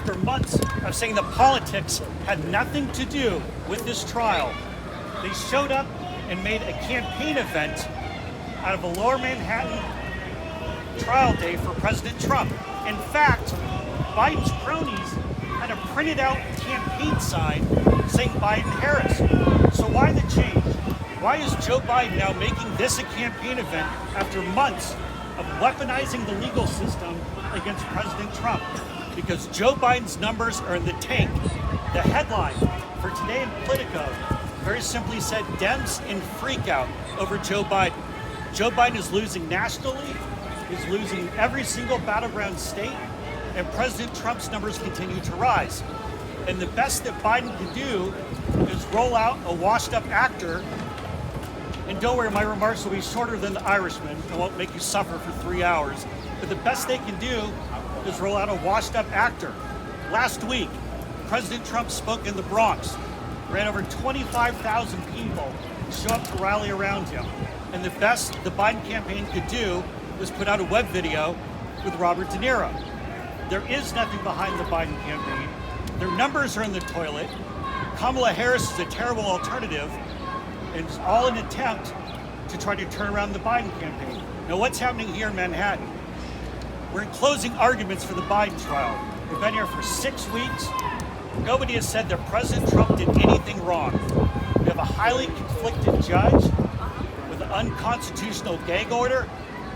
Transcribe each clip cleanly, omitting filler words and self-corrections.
after months of saying the politics had nothing to do with this trial, they showed up and made a campaign event out of a Lower Manhattan trial day for President Trump. In fact, Biden's cronies had a printed out campaign sign saying Biden-Harris. So why the change? Why is Joe Biden now making this a campaign event after months of weaponizing the legal system against President Trump? Because Joe Biden's numbers are in the tank. The headline for today in Politico very simply said, Dems in freakout over Joe Biden. Joe Biden is losing nationally, he's losing every single battleground state, and President Trump's numbers continue to rise. And the best that Biden can do is roll out a washed-up actor. And don't worry, my remarks will be shorter than the Irishman. I won't make you suffer for 3 hours. But the best they can do is roll out a washed-up actor. Last week, President Trump spoke in the Bronx, ran over 25,000 people show up to rally around him. And the best the Biden campaign could do was put out a web video with Robert De Niro. There is nothing behind the Biden campaign. Their numbers are in the toilet. Kamala Harris is a terrible alternative, and it's all an attempt to try to turn around the Biden campaign. Now, what's happening here in Manhattan? We're in closing arguments for the Biden trial. We've been here for 6 weeks. Nobody has said that President Trump did anything wrong. We have a highly conflicted judge with an unconstitutional gag order,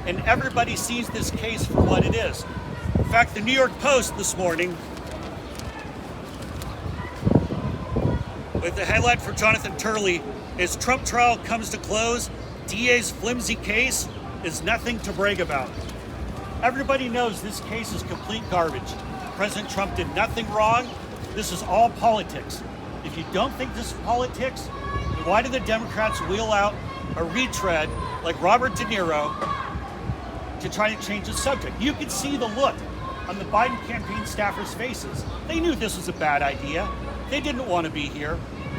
and everybody sees this case for what it is. In fact, the New York Post this morning, with the headline for Jonathan Turley, as Trump trial comes to close, DA's flimsy case is nothing to brag about. Everybody knows this case is complete garbage. President Trump did nothing wrong. This is all politics. If you don't think this is politics, then why do the Democrats wheel out a retread like Robert De Niro to try to change the subject? You can see the look on the Biden campaign staffers' faces. They knew this was a bad idea. They didn't want to be here.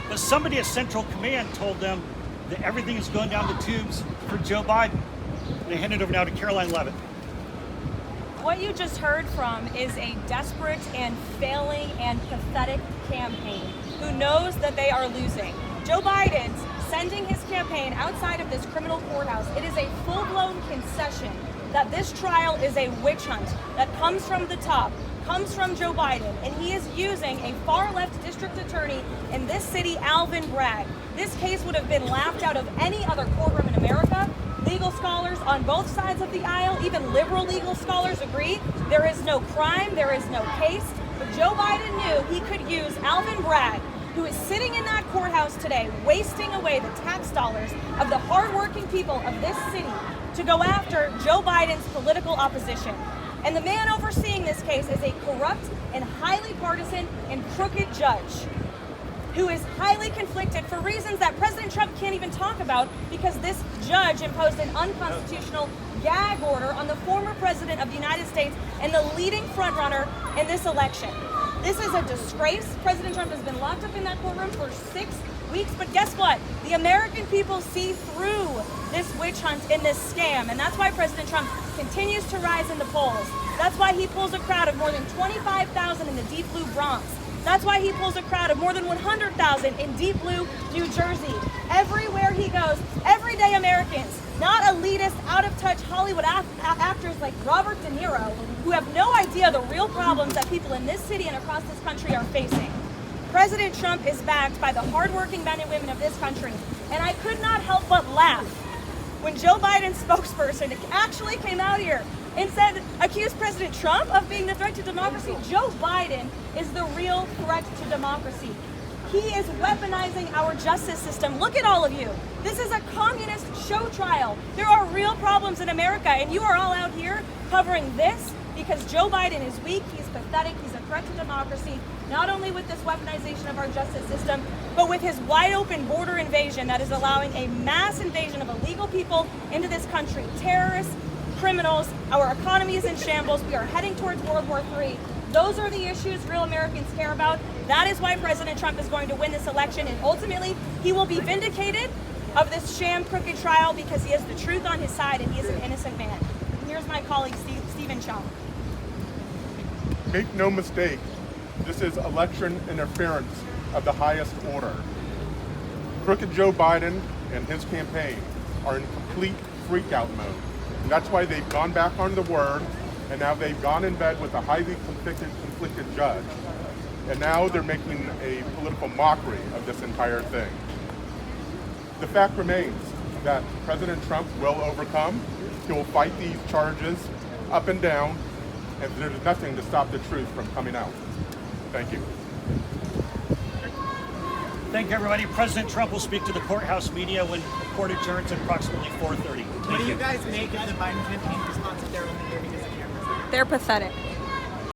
But somebody at Central Command told them that everything is going down the tubes for Joe Biden. And they hand it over now to Caroline Levitt. What you just heard from is a desperate and failing and pathetic campaign who knows that they are losing. Joe Biden's sending his campaign outside of this criminal courthouse. It is a full-blown concession that this trial is a witch hunt that comes from the top, comes from Joe Biden, and he is using a far-left district attorney in this city, Alvin Bragg. This case would have been laughed out of any other courtroom in America. Legal scholars on both sides of the aisle, even liberal legal scholars, agree there is no crime, there is no case. But Joe Biden knew he could use Alvin Bragg, who is sitting in that courthouse today, wasting away the tax dollars of the hardworking people of this city to go after Joe Biden's political opposition. And the man overseeing this case is a corrupt and highly partisan and crooked judge who is highly conflicted for reasons that President Trump can't even talk about, because this judge imposed an unconstitutional gag order on the former president of the United States and the leading frontrunner in this election. This is a disgrace. President Trump has been locked up in that courtroom for 6 weeks, but guess what? The American people see through this witch hunt and this scam, and that's why President Trump continues to rise in the polls. That's why he pulls a crowd of more than 25,000 in the deep blue Bronx. That's why he pulls a crowd of more than 100,000 in deep blue New Jersey. Everywhere he goes, everyday Americans, not elitist, out-of-touch Hollywood actors like Robert De Niro, who have no idea the real problems that people in this city and across this country are facing. President Trump is backed by the hardworking men and women of this country, and I could not help but laugh when Joe Biden's spokesperson actually came out here and said, accused President Trump of being the threat to democracy. Joe Biden is the real threat to democracy. He is weaponizing our justice system. Look at all of you. This is a communist show trial. There are real problems in America, and you are all out here covering this because Joe Biden is weak, he's pathetic, he's a threat to democracy, not only with this weaponization of our justice system, but with his wide open border invasion that is allowing a mass invasion of illegal people into this country. Terrorists, criminals, our economy is in shambles, we are heading towards World War III. Those are the issues real Americans care about. That is why President Trump is going to win this election, and ultimately he will be vindicated of this sham crooked trial because he has the truth on his side and he is an innocent man. And here's my colleague Stephen Chung. Make no mistake, This is election interference of the highest order. Crooked Joe Biden and his campaign are in complete freak-out mode. And that's why they've gone back on the word, and now they've gone in bed with a highly conflicted judge. And now they're making a political mockery of this entire thing. The fact remains that President Trump will overcome. He will fight these charges up and down, and there's nothing to stop the truth from coming out. Thank you. Thank you, everybody. President Trump will speak to the courthouse media when the court adjourns at approximately 4:30. What do you guys make of the Biden campaign response if they're only here because the cameras? They're pathetic.